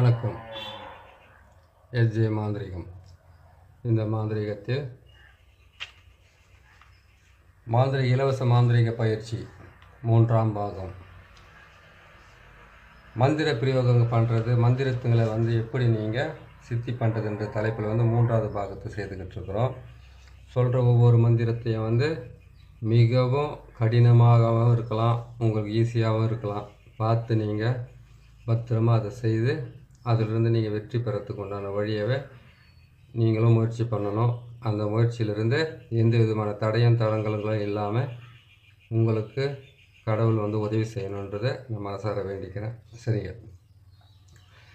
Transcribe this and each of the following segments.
வணக்கம். எஸ்ஜே மாந்திரிகம். இந்த மாந்திரிகத்தில் இலவச மாந்திரிக பயிற்சி 3ஆம் பாகம். மந்திர பிரயோகங்கள் பண்ணுறது, மந்திரத்துங்களை எப்படி நீங்கள் சித்தி பண்ணுறதுன்ற தலைப்பில் 3ஆவது பாகத்தை செய்துக்கிட்டு இருக்கிறோம். சொல்கிற ஒவ்வொரு மந்திரத்தையும் மிகவும் கடினமாகவும் இருக்கலாம், உங்களுக்கு ஈஸியாகவும் இருக்கலாம். பார்த்து நீங்கள் பத்திரமாக அதை செய்து அதிலிருந்து நீங்கள் வெற்றி பெறத்துக்கு உண்டான வழியவே நீங்களும் முயற்சி பண்ணணும். அந்த முயற்சியிலிருந்து எந்த விதமான தடங்களும் இல்லாமல் உங்களுக்கு கடவுள் உதவி செய்யணுன்றதை நான் மனசார வேண்டிக்கிறேன். சரிங்க.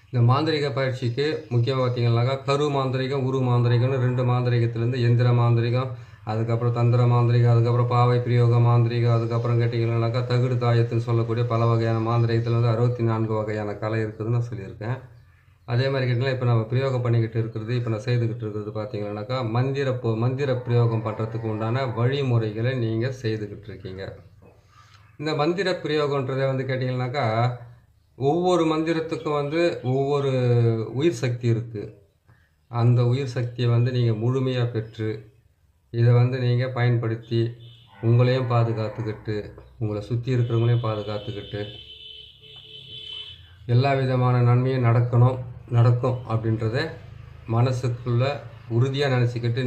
இந்த மாந்திரிக பயிற்சிக்கு முக்கியமாக பார்த்தீங்கன்னாக்கா கரு மாந்திரிகம், உரு மாந்திரிகம்னு 2 மாந்திரிகத்திலேருந்து எந்திர மாந்திரிகம், அதுக்கப்புறம் தந்திர மாந்திரிகம், அதுக்கப்புறம் பாவை பிரயோக மாந்திரிகம், அதுக்கப்புறம் கேட்டிங்கன்னாக்கா தகுடு தாயத்துன்னு சொல்லக்கூடிய பல வகையான மாந்திரிகத்தில் 64 வகையான கலை இருக்குதுன்னு நான் சொல்லியிருக்கேன். அதே மாதிரி கேட்டிங்கன்னா இப்போ நம்ம பிரயோகம் பண்ணிக்கிட்டு இருக்கிறது, இப்போ நான் செய்துக்கிட்டு இருக்கிறது பார்த்தீங்கன்னாக்கா மந்திர பிரயோகம் பண்ணுறதுக்கு உண்டான வழிமுறைகளை நீங்கள் செய்துக்கிட்டு இருக்கீங்க. இந்த மந்திர பிரயோகன்றதை கேட்டிங்கன்னாக்கா ஒவ்வொரு மந்திரத்துக்கும் ஒவ்வொரு உயிர் சக்தி இருக்குது. அந்த உயிர் சக்தியை நீங்கள் முழுமையாக பெற்று இதை நீங்கள் பயன்படுத்தி உங்களையும் பாதுகாத்துக்கிட்டு உங்களை சுற்றி இருக்கிறவங்களையும் பாதுகாத்துக்கிட்டு எல்லா விதமான நன்மையும் நடக்கும் அப்படின்றத மனசுக்குள்ளே உறுதியாக நினச்சிக்கிட்டு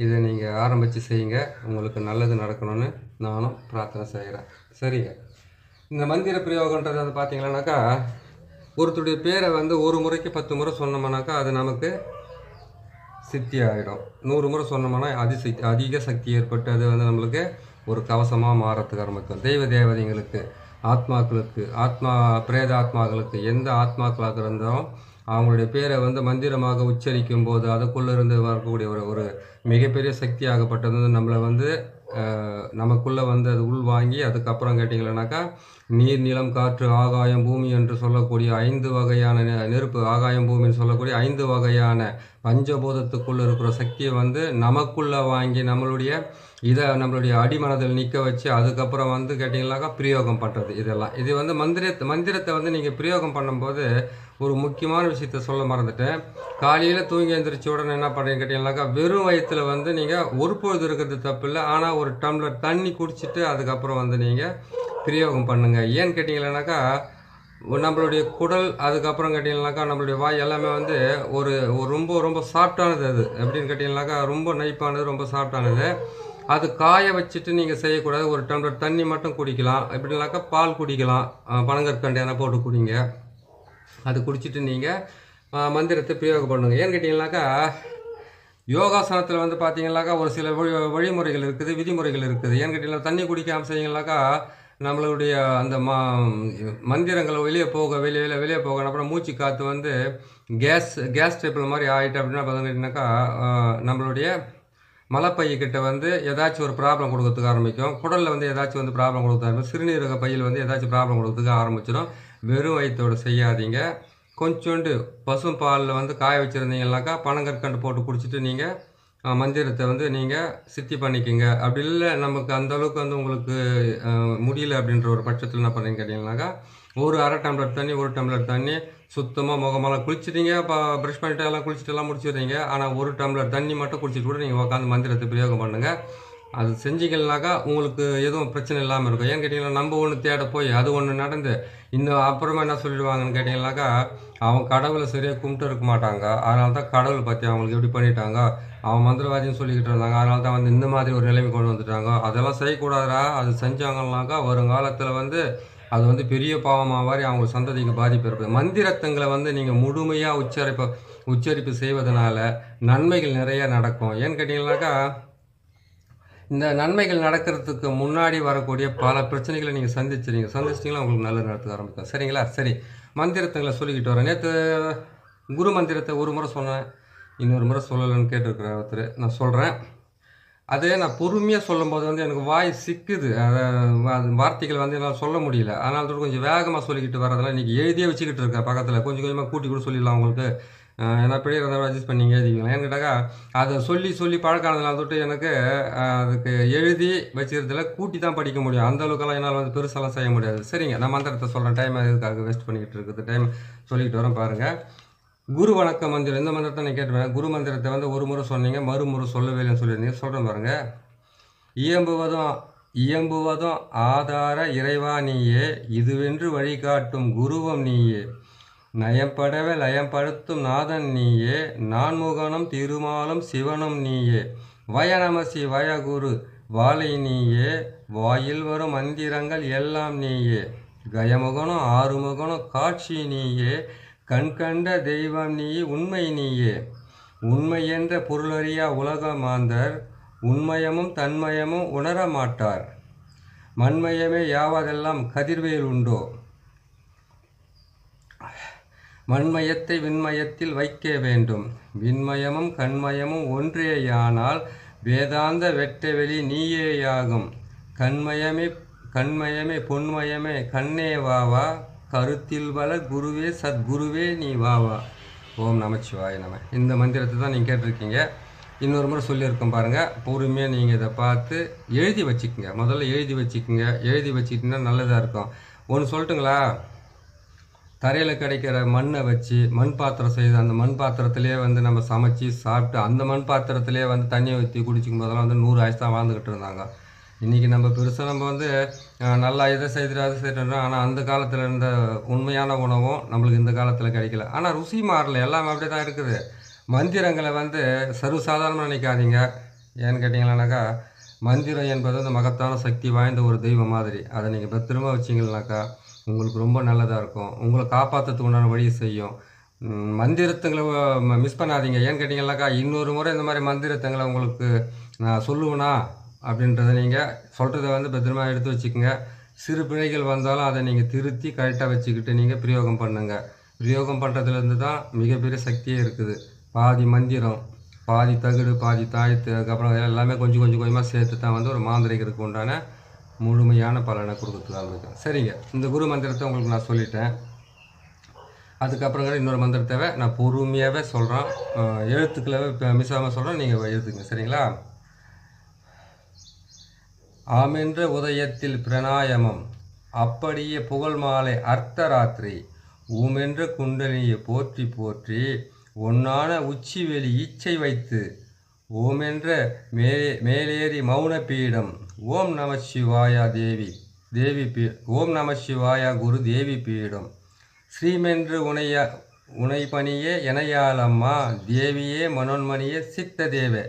இதை ஆரம்பித்து செய்யுங்க. உங்களுக்கு நல்லது நடக்கணும்னு நானும் பிரார்த்தனை செய்கிறேன். சரிங்க. இந்த மந்திர பிரயோகன்றது பார்த்தீங்கன்னாக்கா ஒருத்தருடைய பேரை ஒரு முறைக்கு 10 முறை சொன்னோம்னாக்கா அது நமக்கு சித்தி ஆகிடும். 100 முறை சொன்னோம்னா அதிக சக்தி ஏற்பட்டு அது நம்மளுக்கு ஒரு கவசமாக மாறத்துக்கு ஆரம்பிக்கும். தெய்வ தேவதைங்களுக்கு, ஆத்மாக்களுக்கு, பிரேத ஆத்மாக்களுக்கு, எந்த ஆத்மாக்களாக இருந்தாலும் அவங்களுடைய பேரை மந்திரமாக உச்சரிக்கும் போது அதுக்குள்ளே இருந்து வரக்கூடிய ஒரு மிகப்பெரிய சக்தி ஆகப்பட்டது நம்மளை நமக்குள்ளே அது உள்வாங்கி அதுக்கப்புறம் கேட்டிங்கன்னாக்கா நீர், நிலம், காற்று, ஆகாயம், பூமி என்று சொல்லக்கூடிய 5 வகையான நெருப்பு, ஆகாயம், பூமின்னு சொல்லக்கூடிய 5 வகையான பஞ்சபூதத்துக்குள்ளே இருக்கிற சக்தியை நமக்குள்ளே வாங்கி நம்மளுடைய அடிமனதில் நிற்க வச்சு அதுக்கப்புறம் கேட்டிங்கன்னாக்கா பிரயோகம் பண்ணுறது. இது மந்திரத்தை நீங்கள் பிரயோகம் பண்ணும்போது ஒரு முக்கியமான விஷயத்த சொல்ல மறந்துட்டேன். காலையில் தூங்கி எழுந்திரிச்ச உடனே என்ன பண்ணுறீங்க கேட்டிங்கன்னாக்கா வெறும் வயிற்றில் நீங்கள் ஒரு பொழுது இருக்கிறது தப்பு இல்லை. ஆனால் ஒரு டம்ளர் தண்ணி குடிச்சிட்டு அதுக்கப்புறம் நீங்கள் பிரயோகம் பண்ணுங்கள். ஏன்னு கேட்டிங்கன்னாக்கா நம்மளுடைய குடல், அதுக்கப்புறம் கேட்டிங்கன்னாக்கா நம்மளுடைய வாய் எல்லாமே ஒரு ரொம்ப ரொம்ப சாஃப்டானது. அது எப்படின்னு கேட்டிங்கன்னாக்கா ரொம்ப நைப்பானது, ரொம்ப சாஃப்டானது. அது காய வச்சுட்டு நீங்கள் செய்யக்கூடாது. ஒரு டம்ளர் தண்ணி மட்டும் குடிக்கலாம். எப்படின்னாக்கா பால் குடிக்கலாம், பனங்கற்கண்டு என போட்டு குடிங்க. அது குடிச்சிட்டு நீங்கள் மந்திரத்தை பிரயோகம் பண்ணுங்கள். ஏன்னு கேட்டிங்கன்னாக்கா யோகாசனத்தில் பார்த்தீங்கன்னாக்கா ஒரு சில வழிமுறைகள் இருக்குது, விதிமுறைகள் இருக்குது. ஏன்னு கேட்டிங்கன்னா தண்ணி குடிக்காமல் செய்யுங்கனாக்கா நம்மளுடைய அந்த மந்திரங்களை வெளியே போகணும். அப்புறம் மூச்சு காற்று கேஸ் டைப்பில் மாதிரி ஆகிட்டு அப்படின்னா பார்த்தீங்கன்னாக்கா நம்மளுடைய மலைப்பைக்கிட்ட ஏதாச்சும் ஒரு ப்ராப்ளம் கொடுக்கறதுக்கு ஆரம்பிக்கும். குடலில் ஏதாச்சும் ப்ராப்ளம் கொடுக்க ஆரம்பிக்கும். சிறுநீரக பையில் ஏதாச்சும் ப்ராப்ளம் கொடுக்கறதுக்கு ஆரம்பிச்சிடும். வெறும் வயிற்றோடு செய்யாதீங்க. கொஞ்சோண்டு பசும் பாலில் காய வச்சுருந்தீங்கன்னாக்கா பனங்கற்கண்டு போட்டு குடிச்சிட்டு நீங்கள் மந்திரத்தை நீங்கள் சித்தி பண்ணிக்கிங்க. அப்படி இல்லை நமக்கு அந்தளவுக்கு உங்களுக்கு முடியல அப்படின்ற ஒரு பட்சத்தில் என்ன பண்ணுறீங்க கேட்டிங்கன்னாக்கா ஒரு அரை டம்ளர் தண்ணி, 1 டம்ளர் தண்ணி சுத்தமாக முகமெல்லாம் குளிச்சிட்டீங்க, ப்ரஷ் பண்ணிட்டு எல்லாம் குளிச்சுட்டு எல்லாம் முடிச்சிடுறீங்க. ஆனால் 1 டம்ளர் தண்ணி மட்டும் குளிச்சுட்டு கூட நீங்கள் உட்காந்து மந்திரத்தை பிரயோகம் பண்ணுங்கள். அது செஞ்சிங்கன்னாக்கா உங்களுக்கு எதுவும் பிரச்சனை இல்லாமல் இருக்கும். ஏன்னு கேட்டிங்கன்னா நம்ம ஒன்று தேட போய் அது ஒன்று நடந்து இன்னும் அப்புறமா என்ன சொல்லிடுவாங்கன்னு கேட்டிங்கன்னாக்கா அவங்க கடவுளை சரியாக கும்பிட்டு இருக்க மாட்டாங்க. அதனால தான் கடவுள் பற்றி அவங்களுக்கு எப்படி பண்ணிட்டாங்க, அவன் மந்திரவாதின்னு சொல்லிக்கிட்டு இருந்தாங்க. அதனால தான் இந்த மாதிரி ஒரு நிலைமை கொண்டு வந்துட்டாங்க. அதெல்லாம் செய்யக்கூடாதா. அது செஞ்சாங்கன்னாக்கா வருங்காலத்தில் அது பெரிய பாவமாக மாதிரி அவங்க சந்ததிக்கு பாதிப்பு இருக்குது. மந்திரத்தங்களை நீங்கள் முழுமையாக உச்சரிப்பு செய்வதனால நன்மைகள் நிறைய நடக்கும். ஏன்னு கேட்டிங்கன்னாக்கா இந்த நன்மைகள் நடக்கிறதுக்கு முன்னாடி வரக்கூடிய பல பிரச்சனைகளை நீங்கள் சந்திச்சிட்டிங்கன்னா உங்களுக்கு நல்லது நடத்த ஆரம்பிக்கும். சரிங்களா? சரி, மந்திரத்துங்களை சொல்லிக்கிட்டு வரேன். நேற்று குரு மந்திரத்தை ஒரு முறை சொன்னேன், இன்னொரு முறை சொல்லலைன்னு கேட்டிருக்கிற ஒருத்தர். நான் சொல்கிறேன். அதே நான் பொறுமையாக சொல்லும்போது எனக்கு வாய் சிக்குது. வார்த்தைகள் என்னால் சொல்ல முடியல. அதனால கொஞ்சம் வேகமாக சொல்லிக்கிட்டு வரதெல்லாம் இன்றைக்கி எழுதியே வச்சுக்கிட்டு இருக்கேன். பக்கத்தில் கொஞ்சம் கொஞ்சமாக கூட்டி கூட சொல்லிடலாம் உங்களுக்கு. ஏன்னா பிழை இருந்தாலும் அட்ஜஸ்ட் பண்ணி நீங்கள் எழுதிக்கலாம். ஏன்னு கேட்டாக்கா அதை சொல்லி சொல்லி பழக்கானதுனால தொட்டு எனக்கு அதுக்கு எழுதி வச்சுக்கிறதுல கூட்டி தான் படிக்க முடியும். அந்த அளவுக்கெல்லாம் என்னால் வந்து பெருசெல்லாம் செய்ய முடியாது. சரிங்க, நான் மந்திரத்தை சொல்கிறேன். டைம் இதுக்காக வேஸ்ட் பண்ணிக்கிட்டு இருக்குது. டைம் சொல்லிக்கிட்டு வரேன் பாருங்கள். குரு வணக்க மந்திரம். இந்த மந்திரத்தை நான் கேட்டுவேன். குரு மந்திரத்தை வந்து ஒரு முறை சொன்னீங்க, மறுமுறை சொல்லவே இல்லைன்னு சொல்லியிருந்தீங்க. சொல்கிறேன் பாருங்கள். இயம்புவதும் ஆதார இறைவா நீயே, இதுவென்று வழிகாட்டும் குருவம் நீயே, நயம்படவே லயம்படுத்தும் நாதன் நீயே, நான்முகனும் திருமாலும் சிவனும் நீயே, வயநமசி வயகுரு வாழை நீயே, வாயில் வரும் மந்திரங்கள் எல்லாம் நீயே, கயமுகனும் ஆறுமுகனும் காட்சி நீயே, கண்கண்ட தெய்வம் நீயே உண்மை நீயே, உண்மை என்ற பொருளறியா உலக மாந்தர் உண்மயமும் தன்மயமும் உணர மாட்டார், மண்மயமே யாவதெல்லாம் கதிர்வேல் உண்டோ, மண்மயத்தை விண்மயத்தில் வைக்க வேண்டும், விண்மயமும் கண்மயமும் ஒன்றேயானால் வேதாந்த வெட்டவெளி நீயேயாகும், கண்மயமே பொன்மயமே கண்ணே வாவா, கருத்தில் வளர் குருவே சத்குருவே நீ வாவா. ஓம் நமச்சிவாய நம. இந்த மந்திரத்தை தான் நீங்கள் கேட்டிருக்கீங்க. இன்னொரு முறை சொல்லியிருக்கோம் பாருங்கள். பொறுமையாக நீங்கள் இதை பார்த்து எழுதி வச்சுக்கோங்க. முதல்ல எழுதி வச்சுக்கோங்க. எழுதி வச்சுக்கிட்டிங்கன்னா நல்லதாக இருக்கும். ஒன்று சொல்லட்டுங்களா? தரையில் கிடைக்கிற மண்ணை வச்சு மண் பாத்திரம் செய்து அந்த மண் பாத்திரத்திலே வந்து நம்ம சமைச்சி சாப்பிட்டு அந்த மண் பாத்திரத்திலே வந்து தண்ணியை ஊற்றி குடிச்சிக்கும் போதெல்லாம் வந்து 100 ஆயுசு தான் வாழ்ந்துக்கிட்டு இருந்தாங்க. இன்றைக்கி நம்ம பெருசாக நம்ம வந்து நல்லா இதை செய்துட்டோம். ஆனால் அந்த காலத்தில் இருந்த உண்மையான உணவும் நம்மளுக்கு இந்த காலத்தில் கிடைக்கல. ஆனால் ருசி மாறல, எல்லாமே அப்படியே தான் இருக்குது. மந்திரங்களை வந்து சர்வசாதாரணமாக நினைக்காதீங்க. ஏன்னு கேட்டிங்களானாக்கா, மந்திரம் என்பது அந்த மகத்தான சக்தி வாய்ந்த ஒரு தெய்வம் மாதிரி. அதை நீங்கள் பத்திரமா வச்சிங்கனாக்கா உங்களுக்கு ரொம்ப நல்லதாக இருக்கும். உங்களை காப்பாற்றுறதுக்கு உண்டான வழி செய்யும். மந்திரத்துங்களை மிஸ் பண்ணாதீங்க. ஏன்னு கேட்டிங்கனாக்கா, இன்னொரு முறை இந்த மாதிரி மந்திரத்துங்களை உங்களுக்கு நான் சொல்லுவேனா அப்படின்றத நீங்கள் சொல்கிறத வந்து பத்திரமா எடுத்து வச்சுக்கோங்க. சிறு பிழைகள் வந்தாலும் அதை நீங்கள் திருத்தி கரெக்டாக வச்சுக்கிட்டு நீங்கள் பிரயோகம் பண்ணுங்கள். பிரயோகம் பண்ணுறதுலேருந்து தான் மிகப்பெரிய சக்தியே இருக்குது. பாதி மந்திரம், பாதி தகுடு, பாதி தாயத்து, அதுக்கப்புறம் எல்லாமே கொஞ்சம் கொஞ்சமாக சேர்த்து தான் வந்து ஒரு மாந்திரிகருக்கு உண்டான முழுமையான பலனை கொடுக்கறதுக்காக இருக்குது. சரிங்க, இந்த குரு மந்திரத்தை உங்களுக்கு நான் சொல்லிட்டேன். அதுக்கப்புறம் இன்னொரு மந்திரத்தை நான் பொறுமையாகவே சொல்கிறேன். எழுத்துக்களை மிஸ் ஆகாமல் சொல்கிறேன், நீங்கள் எழுத்துக்குங்க. சரிங்களா? ஆமென்ற உதயத்தில் பிரணாயமம், அப்படியே புகழ் மாலை அர்த்தராத்திரி, ஊமென்ற குண்டலியை போற்றி போற்றி, ஒன்னான உச்சி வெளி இச்சை வைத்து, ஓமென்ற மேலேறி மௌன பீடம், ஓம் நம சிவாயா ஓம் நம சிவாயா குரு தேவி பீடம், ஸ்ரீமென்று உனைப்பணியே எனையாளம்மா, தேவியே மனோன்மணியே சித்த தேவே.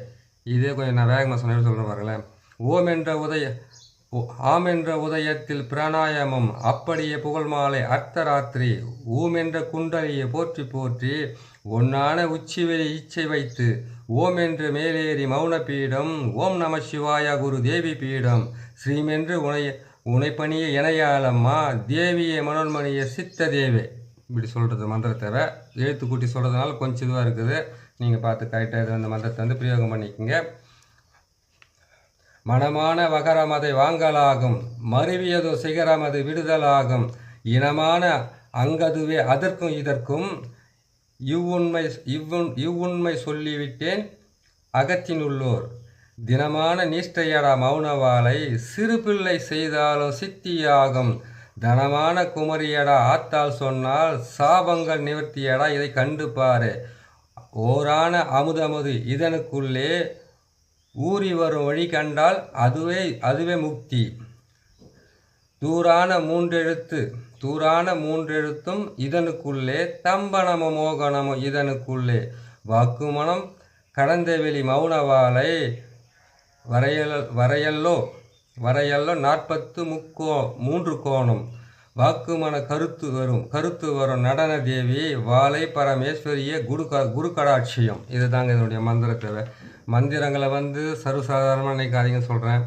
இதே கொஞ்சம் நான் வேகமாக சொல்கிறேன் பாருங்களேன். ஆமென்ற உதயத்தில் பிராணாயாமம், அப்படியே புகழ் மாலை அர்த்தராத்திரி, ஊமென்ற குண்டலியை போற்றி போற்றி, ஒன்னான உச்சிவெளி இச்சை வைத்து, ஓம் என்று மேலேறி மௌன பீடம், ஓம் நம சிவாயா குரு தேவி பீடம், ஸ்ரீமென்று உனைப்பணிய இணையாளம்மா, தேவியே மனோன்மணிய சித்த தேவே. இப்படி சொல்கிறது மந்திரத்தை எழுத்து கூட்டி சொல்கிறதுனால கொஞ்சம் இதுவாக இருக்குது. நீங்கள் பார்த்து கரெக்டாக அந்த மந்திரத்தை வந்து பிரயோகம் பண்ணிக்கோங்க. மனமான வகரமதை வாங்கலாகும், மருவியதோ சிகரமது விடுதலாகும், இனமான அங்கதுவே அதற்கும் இதற்கும், இவ்வுண்மை சொல்லிவிட்டேன் அகத்தினுள்ளோர், தினமான நீஷ்டையடா மௌனவாளை, சிறு பிள்ளை செய்தாலும் சித்தியாகும், தனமான குமரியடா ஆத்தால் சொன்னால் சாபங்கள் நிவர்த்தியடா இதை கண்டு பாரு, ஓரான அமுதமுது இதனுக்குள்ளே ஊறி வரும் வழி கண்டால் அதுவே முக்தி, தூரான மூன்றெழுத்தும் இதனுக்குள்ளே, தம்பனமோ மோகனமோ இதனுக்குள்ளே, வாக்குமனம் கடந்த வெளி மௌனவாளை, வரையல்லோ 43 கோணம், வாக்குமன கருத்து வரும் நடன தேவி, வாழை பரமேஸ்வரிய குரு கடாட்சியம். இதுதாங்க இதனுடைய மந்திரத்தை. மந்திரங்களை வந்து சர்வசாதாரணமாக நினைக்காதீங்கன்னு சொல்கிறேன்.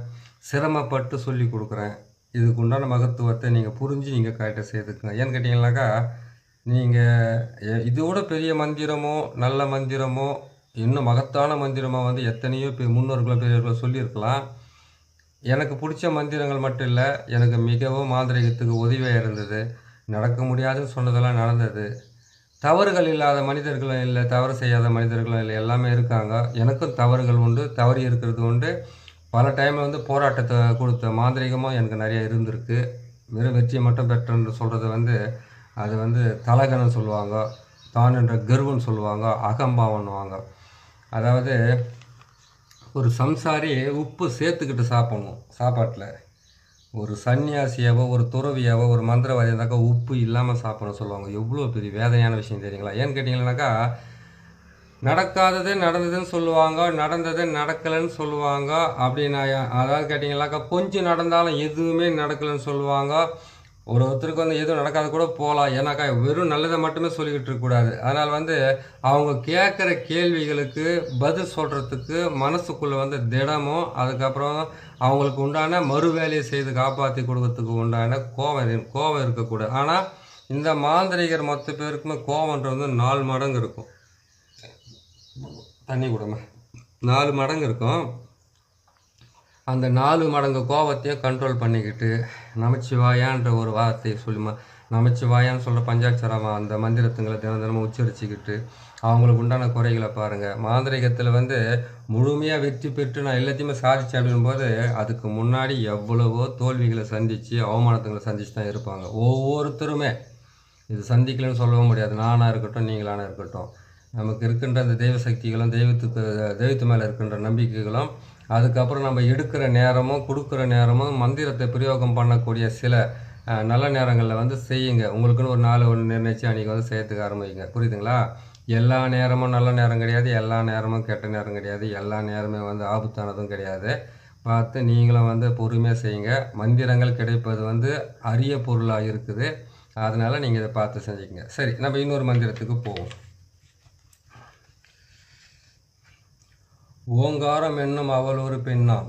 சிரமப்பட்டு சொல்லி கொடுக்குறேன். இதுக்கு உண்டான மகத்துவத்தை நீங்கள் புரிஞ்சு நீங்கள் கரெக்டாக செய்துக்குங்க. ஏன்னு கேட்டிங்கனாக்கா, நீங்கள் இதோட பெரிய மந்திரமோ நல்ல மந்திரமோ இன்னும் மகத்தான மந்திரமோ வந்து எத்தனையோ முன்னோர்களோ பெரியவர்களோ சொல்லியிருக்கலாம். எனக்கு பிடிச்ச மந்திரங்கள் மட்டும் இல்லை, எனக்கு மிகவும் மாந்திரிகத்துக்கு உதவியாக இருந்தது. நடக்க முடியாதுன்னு சொன்னதெல்லாம் நடந்தது. தவறுகள் இல்லாத மனிதர்களும் இல்லை, தவறு செய்யாத மனிதர்களும் இல்லை, எல்லாமே இருக்காங்க. எனக்கும் தவறுகள் உண்டு, தவறி இருக்கிறது உண்டு. பல டைமில் வந்து போராட்டத்தை கொடுத்த மாந்திரிகமும் எனக்கு நிறைய இருந்திருக்கு. வெறும் வெற்றியை மட்டும் பெற்றேன்னு சொல்கிறது வந்து அது வந்து தலகன்னு சொல்லுவாங்க, தான் என்ற கர்வம்னு சொல்லுவாங்க, அகம்பாவன்னுவாங்க. அதாவது ஒரு சம்சாரி உப்பு சேர்த்துக்கிட்டு சாப்பிட்ணும் சாப்பாட்டில். ஒரு சன்னியாசியாவோ ஒரு துறவியாவோ ஒரு மந்திரவாதி இருந்தாக்கா உப்பு இல்லாமல் சாப்பிடணும் சொல்லுவாங்க. எவ்வளோ பெரிய வேதனையான விஷயம் தெரியுங்களா? ஏன்னு கேட்டிங்கன்னாக்கா, நடக்காதது நடந்ததுன்னு சொல்லுவாங்க, நடந்தது நடக்கலைன்னு சொல்லுவாங்க. அப்படின்னா அதாவது கேட்டிங்கனாக்கா கொஞ்சம் நடந்தாலும் எதுவுமே நடக்கலைன்னு சொல்லுவாங்க. ஒருத்தருக்கு வந்து எதுவும் நடக்காத கூட போகலாம். ஏன்னாக்கா வெறும் நல்லதை மட்டுமே சொல்லிக்கிட்டு இருக்கக்கூடாது. அதனால் வந்து அவங்க கேட்குற கேள்விகளுக்கு பதில் சொல்கிறதுக்கு மனசுக்குள்ளே வந்து திடமும், அதுக்கப்புறம் அவங்களுக்கு உண்டான மறு வேலையை செய்து காப்பாற்றி கொடுக்கறதுக்கு உண்டான கோபம் இருக்கக்கூடாது. ஆனால் இந்த மாந்திரிகர் மொத்த பேருக்குமே கோபன்றது வந்து 4 மடங்கு இருக்கும். தண்ணி கொடுங்க. 4 மடங்கு இருக்கும். அந்த 4 மடங்கு கோபத்தையும் கண்ட்ரோல் பண்ணிக்கிட்டு நமச்சிவாயான்ற ஒரு வார்த்தையை சொல்லுமா, நமச்சிவாயான்னு சொல்கிற பஞ்சாட்சரமாக அந்த மந்திரத்துங்களை தினமும் உச்சரிச்சுக்கிட்டு அவங்களுக்கு உண்டான குறைகளை பாருங்கள். மாந்திரிகத்தில் வந்து முழுமையாக வெற்றி பெற்று நான் எல்லாத்தையுமே சாதிச்சேன் அப்படின்போது அதுக்கு முன்னாடி எவ்வளவோ தோல்விகளை சந்தித்து அவமானத்துங்களை சந்தித்து தான் இருப்பாங்க. ஒவ்வொருத்தருமே இது சந்திக்கலன்னு சொல்லவும் முடியாது. நானாக இருக்கட்டும், நீங்களான இருக்கட்டும், நமக்கு இருக்கின்ற அந்த தெய்வ சக்திகளும் தெய்வத்து மேலே இருக்கின்ற நம்பிக்கைகளும், அதுக்கப்புறம் நம்ம எடுக்கிற நேரமும் கொடுக்குற நேரமும் மந்திரத்தை பிரயோகம் பண்ணக்கூடிய சில நல்ல நேரங்களில் வந்து செய்யுங்க. உங்களுக்குன்னு ஒரு நாள் ஒன்று நிர்ணயிச்சு அன்றைக்கி வந்து செய்யறதுக்கு ஆரம்பிங்க. புரியுதுங்களா? எல்லா நேரமும் நல்ல நேரம் கிடையாது, எல்லா நேரமும் கெட்ட நேரம் கிடையாது, எல்லா நேரமே வந்து ஆபத்தானதும் கிடையாது. பார்த்து நீங்களும் வந்து பொறுமையாக செய்யுங்க. மந்திரங்கள் கிடைப்பது வந்து அரிய பொருளாக இருக்குது. அதனால் நீங்கள் இதை பார்த்து செஞ்சுக்கங்க. சரி, நம்ம இன்னொரு மந்திரத்துக்கு போவோம். ஓங்காரம் என்னும் அவள் ஒரு பெண்ணாம்,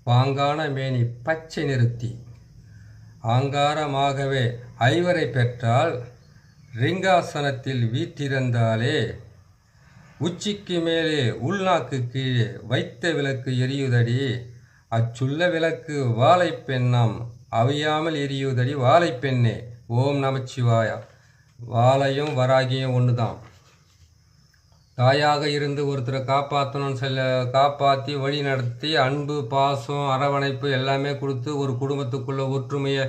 பாங்கான மேனி பச்சை நிறுத்தி, ஆங்காரமாகவே ஐவரை பெற்றால் ரிங்காசனத்தில் வீற்றிருந்தாலே, உச்சிக்கு மேலே உள்நாக்கு கீழே வைத்த விளக்கு எரியுதடி, அச்சுள்ள விளக்கு வாழை பெண்ணாம், அவியாமல் எரியுதடி வாழை பெண்ணே. ஓம் நமச்சிவாயா. வாழையும் வராகியும் ஒன்று தான். தாயாக இருந்து ஒருத்தரை காப்பாற்றணும்னு காப்பாற்றி வழி நடத்தி அன்பு, பாசம், அரவணைப்பு எல்லாமே கொடுத்து ஒரு குடும்பத்துக்குள்ளே ஒற்றுமையை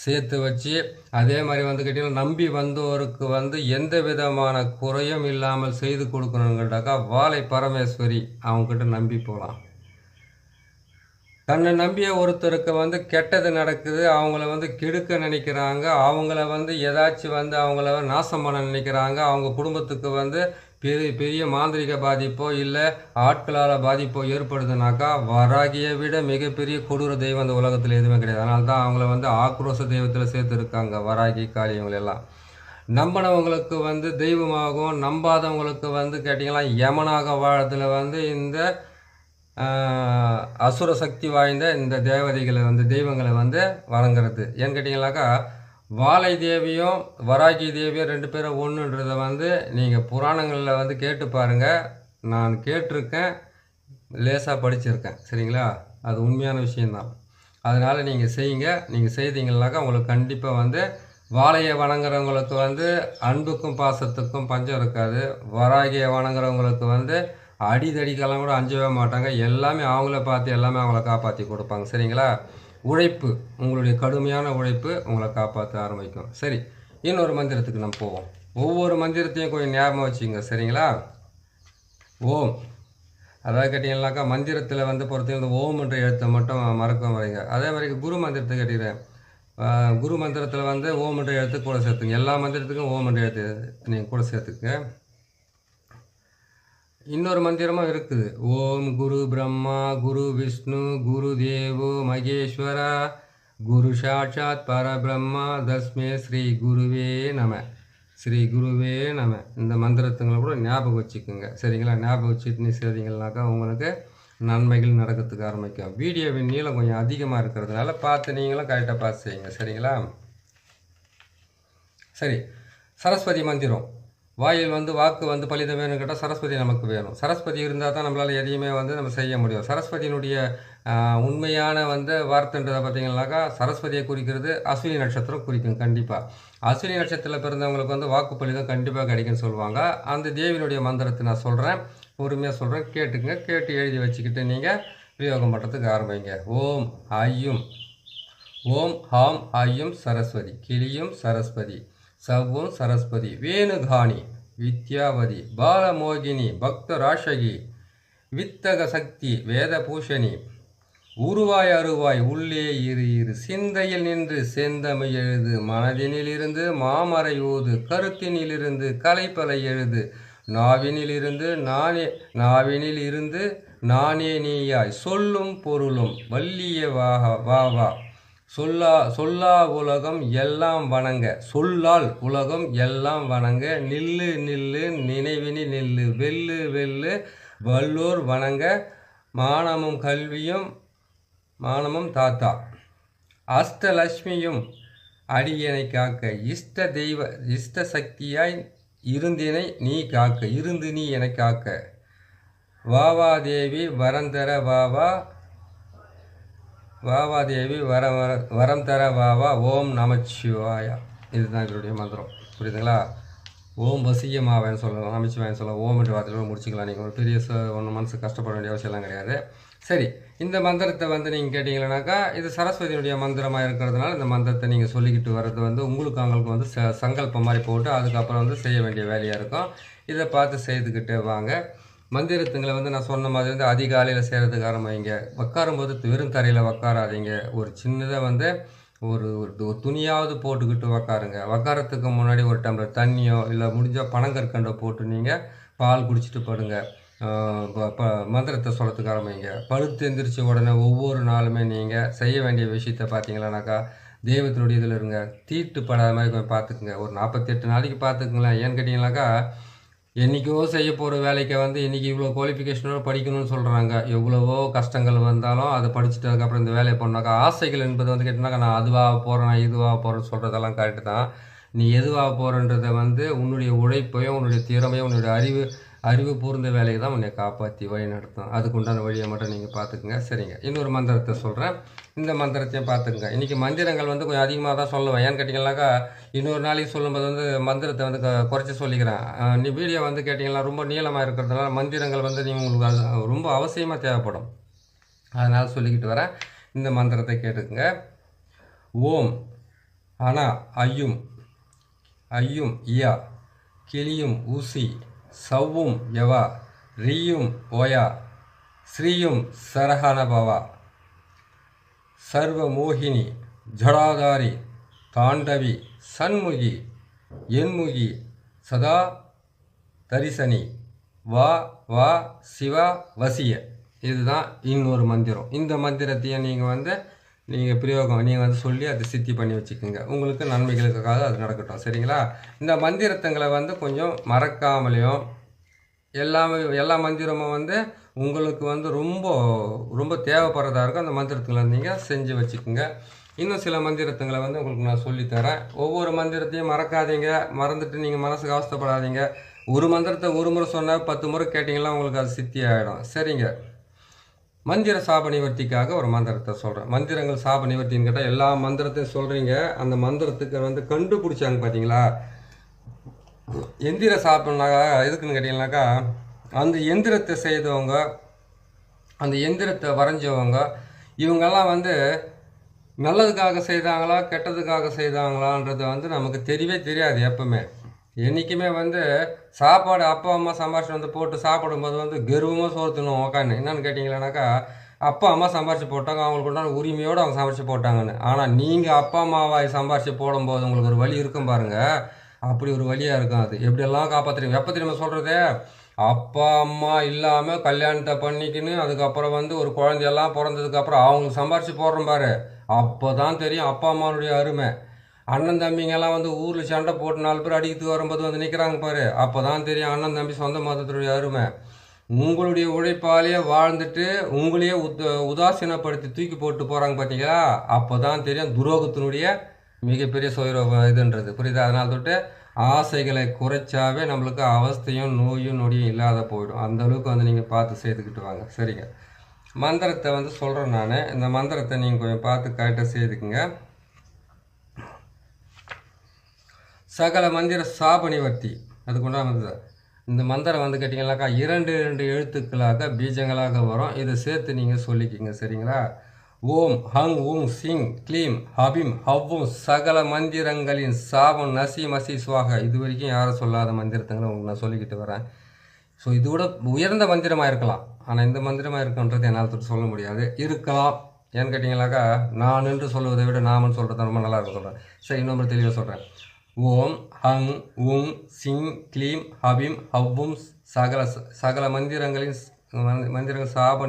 சேர்த்து வச்சு, அதே மாதிரி வந்து கேட்டிங்கன்னா நம்பி வந்தோருக்கு வந்து எந்த விதமான குறையும் இல்லாமல் செய்து கொடுக்கணுங்கிறதாக்கா வாழை பரமேஸ்வரி அவங்கக்கிட்ட நம்பி போகலாம். தன்னை நம்பிய ஒருத்தருக்கு வந்து கெட்டது நடக்குது, அவங்கள வந்து கெடுக்க நினைக்கிறாங்க, அவங்கள வந்து ஏதாச்சும் வந்து அவங்கள நாசம் பண்ண நினைக்கிறாங்க, அவங்க குடும்பத்துக்கு வந்து பெரிய பெரிய மாந்திரிக பாதிப்போ இல்லை ஆட்களால் பாதிப்போ ஏற்படுதுனாக்கா வராகியை விட மிகப்பெரிய கொடூர தெய்வம் அந்த உலகத்தில் எதுவுமே கிடையாது. அதனால தான் அவங்கள வந்து ஆக்ரோஷ தெய்வத்தில் சேர்த்துருக்காங்க, வராகி, காளி இவங்களெல்லாம். நம்பினவங்களுக்கு வந்து தெய்வமாகவும், நம்பாதவங்களுக்கு வந்து கேட்டிங்கன்னா யமனாக வாழத்தில் வந்து இந்த அசுர சக்தி வாய்ந்த இந்த தேவதைகளை வந்து தெய்வங்களை வந்து வழங்குறது. ஏன்னு கேட்டிங்கனாக்கா வாழை தேவியும் வராகி தேவியும் 2 பேரும் ஒன்றுன்றதை வந்து நீங்கள் புராணங்களில் வந்து கேட்டு பாருங்கள். நான் கேட்டிருக்கேன், லேசாக படிச்சிருக்கேன். சரிங்களா? அது உண்மையான விஷயந்தான். அதனால் நீங்கள் செய்யுங்க. நீங்கள் செய்தீங்கன்னாக்கா உங்களுக்கு கண்டிப்பாக வந்து வாழையை வணங்குறவங்களுக்கு வந்து அன்புக்கும் பாசத்துக்கும் பஞ்சம் இருக்காது. வராகியை வணங்குறவங்களுக்கு வந்து அடிதடிக்கெல்லாம் கூட அஞ்சவே மாட்டாங்க. எல்லாமே அவங்கள பார்த்து எல்லாமே அவங்கள காப்பாற்றி கொடுப்பாங்க. சரிங்களா? உழைப்பு, உங்களுடைய கடுமையான உழைப்பு உங்களை காப்பாற்ற ஆரம்பிக்கும். சரி, இன்னொரு மந்திரத்துக்கு நம்ம போவோம். ஒவ்வொரு மந்திரத்தையும் கொஞ்சம் ஞாபகம் வச்சுங்க. சரிங்களா? ஓம், அதாவது கேட்டிங்கன்னாக்கா மந்திரத்தில் வந்து பொறுத்த ஓம் என்ற எழுத்தை மட்டும் மறக்க வரீங்க. அதே மாதிரி குரு மந்திரத்தை கேட்டுக்கிறேன். குரு மந்திரத்தில் வந்து ஓம் என்ற எழுத்து கூட சேர்த்துங்க. எல்லா மந்திரத்துக்கும் ஓம் என்ற எழுத்து நீங்கள் கூட சேர்த்துக்க. இன்னொரு மந்திரமும் இருக்குது. ஓம் குரு பிரம்மா குரு விஷ்ணு குரு தேவோ மகேஸ்வரா குரு சாட்சாத் பரபிரம்மா தஸ்மே ஸ்ரீ குருவே நம. ஸ்ரீ குருவே நம. இந்த மந்திரத்துங்களை கூட ஞாபகம் வச்சுக்கோங்க. சரிங்களா? ஞாபகம் வச்சுட்டு நீ செய்தீங்கன்னாக்கா உங்களுக்கு நன்மைகள் நடக்கிறதுக்கு ஆரம்பிக்கும். வீடியோவின் நீளம் கொஞ்சம் அதிகமாக இருக்கிறதுனால பார்த்து நீங்களும் கரெக்டாக பார்த்து செய்யுங்க. சரிங்களா? சரி, சரஸ்வதி மந்திரம். வாயில் வந்து வாக்கு வந்து பலிதம் வேணும்னு கேட்டால் சரஸ்வதி நமக்கு வேணும். சரஸ்வதி இருந்தால் தான் நம்மளால் எதையுமே வந்து நம்ம செய்ய முடியும். சரஸ்வதியினுடைய உண்மையான வந்து வார்த்தைன்றதை பார்த்தீங்கன்னாக்கா சரஸ்வதியை குறிக்கிறது அஸ்வினி நட்சத்திரம் குறிக்கும் கண்டிப்பாக. அஸ்வினி நட்சத்திரத்தில் பிறந்தவங்களுக்கு வந்து வாக்கு பலிதம் கண்டிப்பாக கிடைக்குன்னு சொல்லுவாங்க. அந்த தேவியினுடைய மந்திரத்தை நான் சொல்கிறேன், பொறுமையாக சொல்கிறேன், கேட்டுக்குங்க. கேட்டு எழுதி வச்சுக்கிட்டு நீங்கள் பிரயோகம் பண்ணுறதுக்கு ஆரம்பிங்க. ஓம் ஐயும், ஓம் ஹாம் ஐயும் சரஸ்வதி, கிளியும் சரஸ்வதி, சவ்வும் சரஸ்வதி, வேணுகாணி வித்யாவதி, பாலமோகினி பக்தராஷகி, வித்தக சக்தி வேதபூஷணி, உருவாய் அருவாய் உள்ளே இரு சிந்தையில் நின்று செந்தமை எழுது, மனதினிலிருந்து மாமரை ஊது, கருத்தினிலிருந்து கலைப்பலை எழுது, நாவினில் இருந்து நானே நீயாய், சொல்லும் பொருளும் வல்லிய வாவா, சொல்லா உலகம் எல்லாம் வணங்க, சொல்லால் உலகம் எல்லாம் வணங்க, நில்லு நினைவினி நில்லு, வெல்லு வல்லோர் வணங்க, மானமும் தாத்தா, அஷ்டலட்சுமியும் அடியனை காக்க, இஷ்ட சக்தியாய் இருந்தினை நீ காக்க, இருந்து நீ என காக்க, வாவாதேவி வரந்தர வாவாதேவி வரம் தர வாவா, ஓம் நமச்சிவாயா. இதுதான் இதனுடைய மந்திரம். புரியுதுங்களா? ஓம் வசியமாவேன்னு சொல்லலாம், நமச்சிவாயன்னு சொல்லலாம். ஓம் என்ற வார்த்தையோடு முடிச்சிக்கலாம். நீங்கள் ஒரு பெரிய ஒன்று மனசு கஷ்டப்பட வேண்டிய அவசியம்லாம் கிடையாது. சரி, இந்த மந்திரத்தை வந்து நீங்கள் கேட்டிங்களேனாக்கா இது சரஸ்வதியினுடைய மந்திரமாக இருக்கிறதுனால இந்த மந்திரத்தை நீங்கள் சொல்லிக்கிட்டு வர்றது வந்து உங்களுக்கு அவங்களுக்கு வந்து சங்கல்பம் மாதிரி போட்டு அதுக்கப்புறம் வந்து செய்ய வேண்டிய வேலையாக இருக்கும். இதை பார்த்து செய்துக்கிட்டே வாங்க. மந்திரத்துங்களை வந்து நான் சொன்ன மாதிரி வந்து அதிகாலையில் செய்கிறதுக்கு ஆரம்பிங்க. உட்காரும்போது வெறும் தரையில் உட்காராதீங்க. ஒரு சின்னதாக வந்து ஒரு துணியாவது போட்டுக்கிட்டு உக்காருங்க. உக்காரத்துக்கு முன்னாடி ஒரு டம்ளர் தண்ணியோ இல்லை முடிஞ்சால் பனங்கற்கண்டோ போட்டு நீங்கள் பால் குடிச்சிட்டு படுங்க. மந்திரத்தை சொல்லத்துக்கு ஆரம்பிங்க. படுத்து எந்திரிச்ச உடனே ஒவ்வொரு நாளுமே நீங்கள் செய்ய வேண்டிய விஷயத்த பார்த்தீங்களானாக்கா தெய்வத்தினுடைய இதில் இருங்க. தீட்டுப்படாத மாதிரி கொஞ்சம் பார்த்துக்குங்க. ஒரு 48 நாளைக்கு பார்த்துக்குங்களேன். ஏன்னு கேட்டிங்கனாக்கா என்றைக்கோ செய்ய போகிற வேலைக்கு வந்து இன்றைக்கி இவ்வளோ குவாலிஃபிகேஷனோட படிக்கணும்னு சொல்கிறாங்க. எவ்வளவோ கஷ்டங்கள் வந்தாலும் அதை படிச்சுட்டு அதுக்கப்புறம் இந்த வேலையை பண்ணாக்கா ஆசைகள் என்பது வந்து கேட்டினாக்கா நான் அதுவாக போகிறேன், நான் இதுவாக போகிறேன்னு சொல்கிறதெல்லாம் கரெக்டு தான். நீ எதுவாக போகிறன்றதை வந்து உன்னுடைய உழைப்பையும் உன்னுடைய திறமையும் உன்னுடைய அறிவு பூர்ந்த வேலையை தான் உன்னை காப்பாற்றி வழி நடத்தும். அதுக்கு உண்டான வழியை மட்டும் நீங்கள் பார்த்துக்குங்க. சரிங்க, இன்னொரு மந்திரத்தை சொல்கிறேன். இந்த மந்திரத்தையும் பார்த்துக்குங்க. இன்றைக்கி மந்திரங்கள் வந்து கொஞ்சம் அதிகமாக தான் சொல்லுவேன். ஏன்னு கேட்டிங்கனாக்கா இன்னொரு நாளைக்கு சொல்லும்போது வந்து மந்திரத்தை வந்து குறைச்சி சொல்லிக்கிறேன். நீ வீடியோ வந்து கேட்டிங்கன்னா ரொம்ப நீளமாக இருக்கிறதுனால மந்திரங்கள் வந்து நீங்கள் உங்களுக்கு ரொம்ப அவசியமாக தேவைப்படும். அதனால் சொல்லிக்கிட்டு வரேன். இந்த மந்திரத்தை கேட்டுக்குங்க. ஓம் அனா ஐயும் இயா, கிளியும் ஊசி, சவ்வும் யவா, ரீயும் ஓயா, ஸ்ரீயும் சரஹணபவா, சர்வமோகினி ஜடாதாரி, தாண்டவி, சண்முகி, என்முகி, சதா தரிசனி, வா சிவா வசிய. இதுதான் இன்னொரு மந்திரம். இந்த மந்திரத்தையும் நீங்கள் பிரயோகம் நீங்கள் வந்து சொல்லி அதை சித்தி பண்ணி வச்சுக்கோங்க. உங்களுக்கு நன்மைகளுக்காக அது நடக்கட்டும். சரிங்களா? இந்த மந்திரத்துங்களை வந்து கொஞ்சம் மறக்காமலையும் எல்லா மந்திரமும் வந்து உங்களுக்கு வந்து ரொம்ப ரொம்ப தேவைப்படுறதா இருக்கும். அந்த மந்திரத்துங்களை நீங்கள் செஞ்சு வச்சுக்கோங்க. இன்னும் சில மந்திரத்துங்களை வந்து உங்களுக்கு நான் சொல்லித்தரேன். ஒவ்வொரு மந்திரத்தையும் மறக்காதீங்க. மறந்துட்டு நீங்கள் மனசுக்கு அவஸ்தைப்படாதீங்க. ஒரு மந்திரத்தை ஒரு முறை சொன்னால் 10 முறை கேட்டிங்கன்னா உங்களுக்கு அது சித்தி ஆகிடும். சரிங்க, மந்திர சாப நிவர்த்திக்காக ஒரு மந்திரத்தை சொல்கிறேன். மந்திரங்கள் சாப நிவர்த்தின்னு கேட்டால் எல்லா மந்திரத்தையும் சொல்கிறீங்க. அந்த மந்திரத்துக்கு வந்து கண்டுபிடிச்சாங்க பார்த்தீங்களா? எந்திர சாப்பிட்னாக்கா எதுக்குன்னு கேட்டிங்கனாக்கா அந்த எந்திரத்தை செய்தவங்க, அந்த எந்திரத்தை வரைஞ்சவங்க, இவங்கெல்லாம் வந்து நல்லதுக்காக செய்தாங்களா கெட்டதுக்காக செய்தாங்களான்றது வந்து நமக்கு தெரியவே தெரியாது. எப்பவுமே என்றைக்குமே வந்து சாப்பாடு அப்பா அம்மா சம்பாரிச்சு வந்து போட்டு சாப்பிடும்போது வந்து கர்வமாக சோர்த்துணும் உக்காந்து. என்னன்னு கேட்டிங்களானாக்கா அப்பா அம்மா சம்பாரிச்சு போட்டாங்க, அவங்களுக்கு உண்டான உரிமையோடு அவங்க சமைச்சு போட்டாங்கன்னு. ஆனால் நீங்கள் அப்பா அம்மாவாய் சம்பாரிச்சு போடும்போது உங்களுக்கு ஒரு வழி இருக்கும் பாருங்கள். அப்படி ஒரு வழியாக இருக்கும். அது எப்படியெல்லாம் காப்பாற்றுறீங்க. எப்போ தெரியுமா சொல்கிறது? அப்பா அம்மா இல்லாமல் கல்யாணத்தை பண்ணிக்கின்னு அதுக்கப்புறம் வந்து ஒரு குழந்தையெல்லாம் பிறந்ததுக்கப்புறம் அவங்களுக்கு சம்பாரிச்சு போடுறோம் பாரு, அப்போ தான் தெரியும் அப்பா அம்மாவுடைய அருமை. அண்ணன் தம்பிங்கெல்லாம் வந்து ஊரில் சண்டை போட்டு 4 பேர் அடிக்கிறதுக்கு வரும்போது வந்து நிற்கிறாங்க பாரு, அப்போ தான் தெரியும் அண்ணன் தம்பி சொந்த மதத்துடைய அருமை. உங்களுடைய உழைப்பாலேயே வாழ்ந்துட்டு உங்களையே உதாசீனப்படுத்தி தூக்கி போட்டு போகிறாங்க பார்த்தீங்களா? அப்போ தான் தெரியும் துரோகத்தினுடைய மிகப்பெரிய இதுன்றது புரியுது. அதனால் தொட்டு ஆசைகளை குறைச்சாவே நம்மளுக்கு அவஸ்தையும் நோயும் நொடியும் இல்லாத போயிடும். அந்த அளவுக்கு வந்து நீங்கள் பார்த்து செய்துக்கிட்டு வாங்க. சரிங்க. மந்திரத்தை வந்து சொல்கிறேன் நான். இந்த மந்திரத்தை நீங்கள் கொஞ்சம் பார்த்து கரெக்டாக செய்துக்குங்க. சகல மந்திர சாப நிவர்த்தி அதுக்குண்டான இந்த மந்திரம் வந்து கேட்டிங்கனாக்கா 2 எழுத்துக்களாக பீஜங்களாக வரும். இதை சேர்த்து நீங்கள் சொல்லிக்கிங்க. சரிங்களா. ஓம் ஹங் ஊங் சிங் க்ளீம் ஹபிம் ஹவ்வும் சகல மந்திரங்களின் சாபம் நசி மசி சுவாக. இது வரைக்கும் யாரும் சொல்லாத மந்திரத்துங்களை உங்களுக்கு நான் சொல்லிக்கிட்டு வரேன். ஸோ இதோட உயர்ந்த மந்திரமாக இருக்கலாம், ஆனால் இந்த மந்திரமாக இருக்குன்றது என்னால் சொல்ல முடியாது. இருக்கலாம். ஏன்னு கேட்டிங்கனாக்கா நான் என்று சொல்வதை விட நாமன்னு சொல்கிறது ரொம்ப நல்லா இருக்கும் சொல்கிறேன். சரி, இன்னொரு தெளிவாக சொல்கிறேன். ஓம் ஹங் உங் சிங் க்ளீம் ஹபிம் ஹவ்வும் சகல மந்திரங்கள் சாப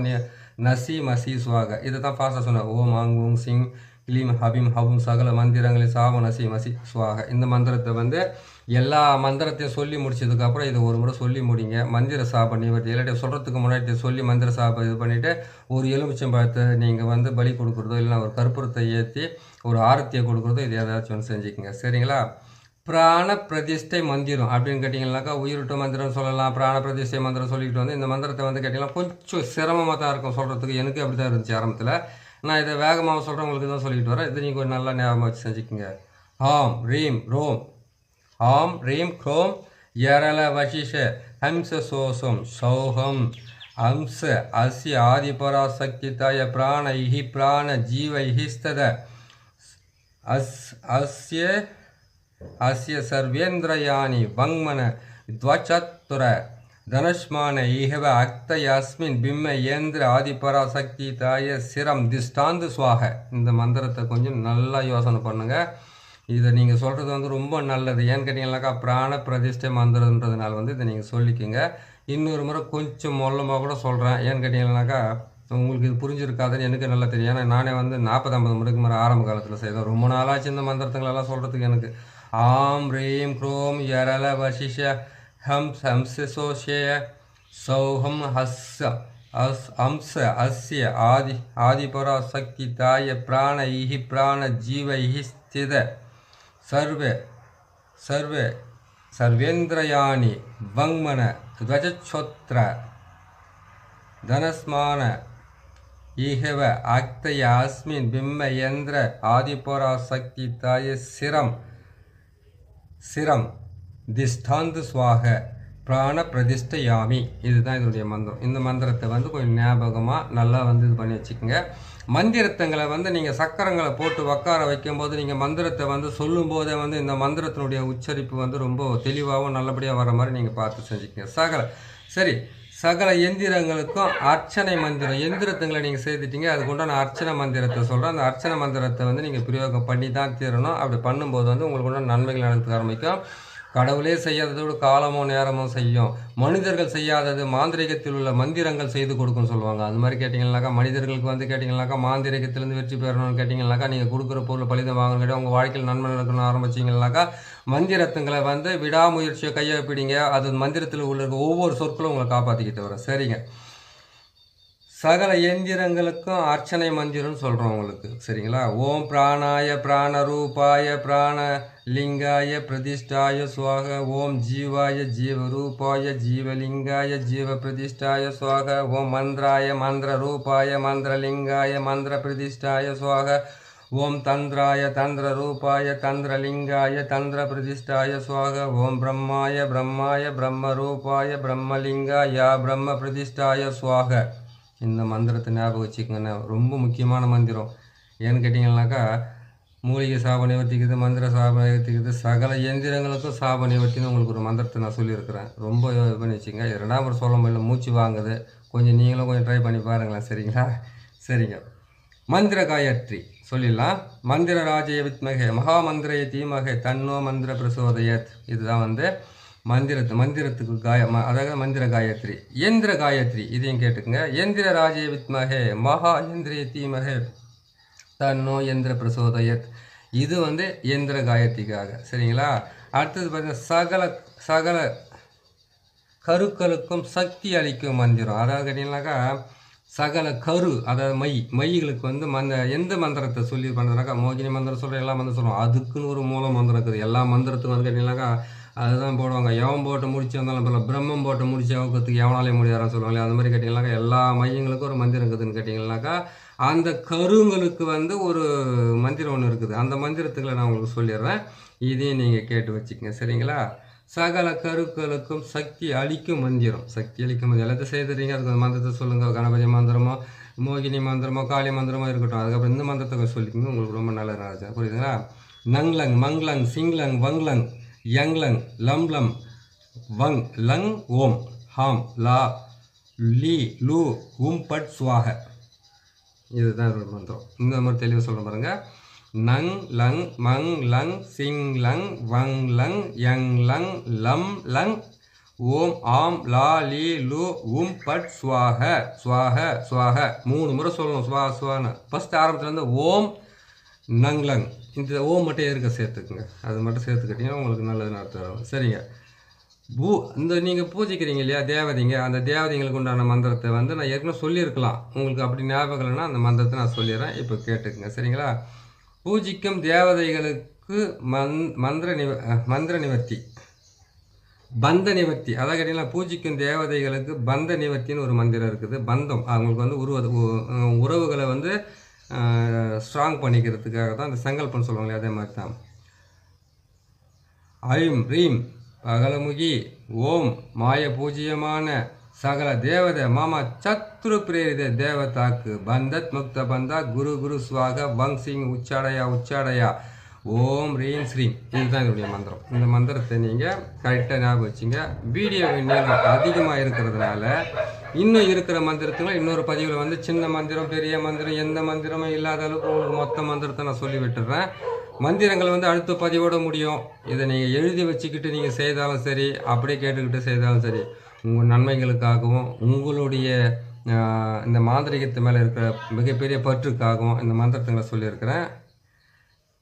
நசி மசி சுவாக. இதை தான் ஃபாஸ்ட்டாக சொன்னேன். ஓம் ஹங் உங் சிங் க்ளீம் ஹபிம் ஹவ்வும் சகல மந்திரங்களின் சாப நசி மசி சுவாக. இந்த மந்திரத்தை வந்து எல்லா மந்திரத்தையும் சொல்லி முடிச்சதுக்கப்புறம் இதை ஒரு முறை சொல்லி முடிங்க. மந்திர சாப நிவர்த்தி இல்லாட்டி சொல்கிறதுக்கு முன்னாடி சொல்லி மந்திர சாபம் இது பண்ணிவிட்டு ஒரு எலுமிச்சம்பழத்தை நீங்கள் வந்து பலி கொடுக்குறதோ இல்லைன்னா ஒரு கற்பூரத்தை ஏற்றி ஒரு ஆரத்தியை கொடுக்குறதோ இது ஏதாச்சும் ஒன்று செஞ்சுக்கோங்க. சரிங்களா. பிராண பிரதிஷ்டை மந்திரம் அப்படின்னு கேட்டிங்கனாக்கா உயிரிட்ட மந்திரம் சொல்லலாம். பிராண பிரதிஷ்டை மந்திரம் சொல்லிக்கிட்டு வந்து இந்த மந்திரத்தை வந்து கேட்டிங்கன்னா கொஞ்சம் சிரமமாக தான் இருக்கும் சொல்கிறதுக்கு. எனக்கு அப்படி தான் இருந்துச்சு ஆரம்பத்தில். நான் இதை வேகமாக சொல்கிறேன், உங்களுக்கு தான் சொல்லிக்கிட்டு வரேன். இது நீங்கள் ஒரு நல்லா ஞாபகம் வச்சு செஞ்சுக்கோங்க. ஹாம் ரீம் ரோம் ஆம் ரீம் க்ரோம் யரல வசிஷ ஹம்ச சோசம் சௌஹம் ஹம்ச அஸ்ய ஆதிபராசக்திதாய பிராண இஹி பிராண ஜீவ இஹிஸ்தத அஸ்ய சர்வேந்திரயானி வங்மன துவச்சத்துர தனுஷ்மான ஈஹவ அக்த யஸ்மின் பிம்ம ஏந்திர ஆதிபராசக்தி தாய சிரம் திஷ்டாந்து சுவாக. இந்த மந்திரத்தை கொஞ்சம் நல்லா யோசனை பண்ணுங்கள். இதை நீங்கள் சொல்கிறது வந்து ரொம்ப நல்லது. ஏன்னு கேட்டிங்கனாக்கா பிராண பிரதிஷ்டை மந்திரன்றதுனால வந்து இதை நீங்கள் சொல்லிக்கோங்க. இன்னொரு முறை கொஞ்சம் மொல்லமாக கூட சொல்கிறேன். ஏன்னு கேட்டிங்கனாக்கா உங்களுக்கு இது புரிஞ்சிருக்காதுன்னு எனக்கு நல்லா தெரியும். ஏன்னா நானே வந்து 40-50 முறைக்கு மேலே ஆரம்ப காலத்தில் செய்தேன். ரொம்ப நாளாச்சு இந்த மந்திரத்துங்களெல்லாம் சொல்கிறதுக்கு எனக்கு. ஆம் ரீம் க்ரோம் யரல வசிஷ ஹம்சோஷய சௌஹம் ஹம்ச அஸ்ய ஆதிபராசக்தி தாய பிராண இஹி பிராண ஜீவ இஹி ஸ்தித சர்வேந்திரயானி வங்மன துவஜச்சோத்ர தனஸ்மான ஈஹவ அக்தய அஸ்மின் பிம்ம யந்திர ஆதிபராசக்தி தாய சிரம் திஷ்டாந்து சுவாக பிராண பிரதிஷ்டையாமி. இதுதான் இதனுடைய மந்திரம். இந்த மந்திரத்தை வந்து கொஞ்சம் ஞாபகமாக நல்லா வந்து இது பண்ணி வச்சுக்கோங்க. மந்திரத்தங்களை வந்து நீங்கள் சக்கரங்களை போட்டு உட்கார வைக்கும்போது நீங்கள் மந்திரத்தை வந்து சொல்லும்போதே வந்து இந்த மந்திரத்தினுடைய உச்சரிப்பு வந்து ரொம்ப தெளிவாகவும் நல்லபடியாக வர மாதிரி நீங்கள் பார்த்து செஞ்சுக்கோங்க. சரி, சகல எந்திரங்களுக்கும் அர்ச்சனை மந்திரம் எந்திரத்துங்களை நீங்கள் செய்துட்டீங்க. அதுக்குண்டான அர்ச்சனை மந்திரத்தை சொல்கிறேன். அந்த அர்ச்சனை மந்திரத்தை வந்து நீங்கள் பிரயோகம் பண்ணி தான் தீரணும். அப்படி பண்ணும்போது வந்து உங்களுக்கு உண்டான நன்மைகள் நடக்க ஆரம்பிக்கும். கடவுளே செய்யாததோடு காலமோ நேரமோ செய்யும். மனிதர்கள் செய்யாதது மாந்திரிகத்தில் உள்ள மந்திரங்கள் செய்து கொடுக்கும்னு சொல்லுவாங்க. அது மாதிரி கேட்டிங்கன்னாக்கா மனிதர்களுக்கு வந்து கேட்டிங்கனாக்கா மாந்திரிகத்திலேருந்து வெற்றி பெறணும்னு கேட்டிங்கனாக்கா நீங்கள் கொடுக்குற பொருள் பலிதம் வாங்கணும் கேட்டால் உங்கள் வாழ்க்கையில் நன்மை நடக்கணும்னு ஆரம்பிச்சிங்கனாக்கா மந்திரத்துங்களை வந்து விடாமுயற்சியை கையப்பிடிங்க. அது மந்திரத்தில் உள்ள ஒவ்வொரு சொற்களும் உங்களை காப்பாற்றிக்கிட்டு வரும். சரிங்க. சகல எந்திரங்களுக்கும் அர்ச்சனை மந்திரம்னு சொல்கிறோம் உங்களுக்கு. சரிங்களா. ஓம் பிராணாய பிராணரூபாய பிராணலிங்காய பிரதிஷ்டாய சுவாக. ஓம் ஜீவாய ஜீவரூபாய ஜீவலிங்காய ஜீவ பிரதிஷ்டாய சுவாக. ஓம் மந்திராய மந்திரரூபாய மந்திரலிங்காய மந்திர பிரதிஷ்டாய சுவாக. ஓம் தந்திராய தந்திரரூபாய தந்திரலிங்காய தந்திர பிரதிஷ்டாய சுவாக. ஓம் பிரம்மாய பிரம்மரூபாய பிரம்மலிங்காய பிரம்ம பிரதிஷ்டாய சுவாக. இந்த மந்திரத்தை ஞாபகம் வச்சுக்கோங்கண்ணா. ரொம்ப முக்கியமான மந்திரம். ஏன்னு கேட்டிங்கன்னாக்கா மூலிகை சாப நிவர்த்திக்குது, மந்திர சாப நிவர்த்திக்குது, சகல எந்திரங்களுக்கும் சாப நிவர்த்தின்னு உங்களுக்கு ஒரு மந்திரத்தை நான் சொல்லியிருக்கிறேன். ரொம்ப இது பண்ணி வச்சுங்க. 2ஆம் முறை சொல்ல முடியல, மூச்சு வாங்குது. கொஞ்சம் நீங்களும் கொஞ்சம் ட்ரை பண்ணி பாருங்களேன். சரிங்களா. சரிங்க. மந்திர காயத்ரி சொல்லிடலாம். மந்திர ராஜய வித்மகே மகாமந்திரய தீமகே தன்னோ மந்திர பிரசோதயத். இதுதான் வந்து மந்திரத்துக்கு அதாவது மந்திர காயத்ரி. இயந்திர காயத்ரி இதையும் கேட்டுக்குங்க. இயந்திர ராஜய வித்மகே மகா இந்திரிய தீமகே தன்னோ எந்திர பிரசோதயத். இது வந்து இயந்திர காயத்ரிக்காக. சரிங்களா. அடுத்தது பார்த்தீங்கன்னா சகல கருக்களுக்கும் சக்தி அளிக்கும் மந்திரம். அதாவது கேட்டிங்கனாக்கா சகல கரு அதாவது மைகளுக்கு வந்து எந்த மந்திரத்தை சொல்லி பண்ணுறதுனாக்கா மோகினி மந்திரம் சொல்கிற எல்லா மந்திரம் சொல்லுவோம். அதுக்குன்னு ஒரு மூல மந்திரம் இருக்குது. எல்லா மந்திரத்துக்கும் வந்து கேட்டிங்கனாக்கா அதுதான் போடுவாங்க. எவன் போட்டு முடிச்சு வந்தாலும் போல பிரம்மம் போட்டு முடிச்சு அவக்கத்துக்கு எவனாலே முடியாதுன்னு சொல்லுவாங்க. அது மாதிரி கேட்டிங்கனாக்கா எல்லா மையங்களுக்கும் ஒரு மந்திரம் இருக்குதுன்னு கேட்டிங்கனாக்கா அந்த கருங்களுக்கு வந்து ஒரு மந்திரம் ஒன்று இருக்குது. அந்த மந்திரத்துக்களை நான் உங்களுக்கு சொல்லிடுறேன். இதையும் நீங்கள் கேட்டு வச்சுக்கங்க, சரிங்களா? சகல கருக்களுக்கும் சக்தி அளிக்கும் மந்திரம். சக்தி அளிக்கும் மந்திரம் எல்லாத்தையும் செய்துறீங்க. அதுக்கு மந்திரத்தை சொல்லுங்கள். கணபதி மந்திரமோ மோகினி மந்திரமோ காளி மந்திரமோ இருக்கட்டும். அதுக்கப்புறம் இந்த மந்திரத்தை சொல்லிக்கோங்க, உங்களுக்கு ரொம்ப நல்ல ராஜா. புரியுதுங்களா? நங்லங் மங்லங் சிங்லங் வங்லங் யங்லங் லம்லம் வங் லங் ஓம் ஹாம் லா லீ லூ பட் ஸ்வாக. இதுதான் மந்திரம். இந்த மாதிரி தெளிவாக சொல்ல பாருங்க. நங் லங் மங் லங் சிங் லங் வங் லங் யங் லங் லம் லங் ஓம் ஆம் லா லீ லூ பட் ஸ்வாக ஸ்வாக ஸ்வாக 3 முறை சொல்லணும். ஸ்வான்னு ஃபஸ்ட் ஆரம்பத்துலேருந்து ஓம் நங்லங் இந்த ஓம் மட்டும் இருக்க சேர்த்துக்குங்க. அது மட்டும் சேர்த்துக்கிட்டிங்கன்னா உங்களுக்கு நல்லது நடத்துகிறோம், சரிங்க? இந்த நீங்கள் பூஜிக்கிறீங்க இல்லையா தேவதைங்க, அந்த தேவதைங்களுக்கு உண்டான மந்திரத்தை வந்து நான் ஏற்கனவே சொல்லியிருக்கலாம். உங்களுக்கு அப்படி ஞாபகம் இல்லைன்னா அந்த மந்திரத்தை நான் சொல்லிடுறேன். இப்போ கேட்டுக்குங்க, சரிங்களா? பூஜிக்கும் தேவதைகளுக்கு மந்திர நிவர்த்தி பந்த நிவர்த்தி. அதாவது கேட்டிங்கன்னா பூஜிக்கும் தேவதைகளுக்கு பந்த நிவர்த்தின்னு ஒரு மந்திரம் இருக்குது. பந்தம் அவங்களுக்கு வந்து உறவுகளை வந்து ஸ்ட்ராங் பண்ணிக்கிறதுக்காக தான் அந்த சங்கல்பம் சொல்லுவாங்களே, அதே மாதிரி தான். ஐம் ரீம் பகலமுகி ஓம் மாய பூஜ்யமான சகல தேவத மாமா சத்ரு பிரேரித தேவதாக்கு பந்தத் முக்த பந்தா குரு குரு ஸ்வாக வங் சிங் உச்சாடயா ஓம் ரீம் ஸ்ரீம். இதுதான் என்னுடைய மந்திரம். இந்த மந்திரத்தை நீங்கள் கரெக்டாக ஞாபகம் வச்சுங்க. வீடியோவின் நேரம் அதிகமாக இருக்கிறதுனால இன்னும் இருக்கிற மந்திரத்துங்களும் இன்னொரு பதிவில் வந்து சின்ன மந்திரம் பெரிய மந்திரம் எந்த மந்திரமும் இல்லாத அளவுக்கு உங்களுக்கு மொத்த மந்திரத்தை நான் சொல்லி விட்டுறேன். மந்திரங்கள் வந்து அடுத்த பதிவோட முடியும். இதை நீங்கள் எழுதி வச்சுக்கிட்டு நீங்கள் செய்தாலும் சரி, அப்படியே கேட்டுக்கிட்டு செய்தாலும் சரி, உங்கள் நன்மைகளுக்காகவும் உங்களுடைய இந்த மாந்திரிகத்து மேலே இருக்கிற மிகப்பெரிய பற்றுக்காகவும் இந்த மந்திரத்துங்களை சொல்லியிருக்கிறேன்.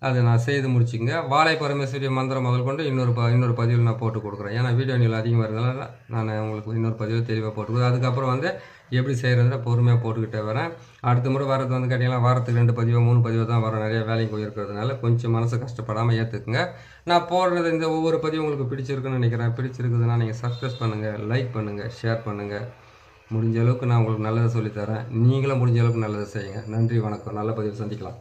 அதை நான் செய்து முடிச்சுங்க. வாழை பரமேஸ்வரி மந்திரம் முதல் கொண்டு இன்னொரு பதிவில் நான் போட்டு கொடுக்குறேன். ஏன்னா வீடியோ நீங்கள் அதிகமாக இருக்கிறதுனால நான் உங்களுக்கு இன்னொரு பதிவில் தெளிவாக போட்டுக்கிறேன். அதுக்கப்புறம் வந்து எப்படி செய்கிறதுனா பொறுமையாக போட்டுக்கிட்டே வரேன். அடுத்த முறை வரது வந்து கேட்டிங்கன்னா வாரத்துக்கு 2 பதிவோ 3 பதிவோ தான் வரும். நிறைய வேலைக்கு போயிருக்கிறதுனால கொஞ்சம் மனசு கஷ்டப்படாமல் ஏற்றுக்குங்க. நான் போடுறது இந்த ஒவ்வொரு பதிவும் உங்களுக்கு பிடிச்சிருக்குன்னு நினைக்கிறேன். பிடிச்சிருக்குதுன்னா நீங்கள் சப்ஸ்கிரைப் பண்ணுங்கள், லைக் பண்ணுங்கள், ஷேர் பண்ணுங்கள். முடிஞ்ச அளவுக்கு நான் உங்களுக்கு நல்லதை சொல்லித்தரேன். நீங்களும் முடிஞ்ச அளவுக்கு நல்லதை செய்யுங்க. நன்றி, வணக்கம். நல்ல பதிவு சந்திக்கலாம்.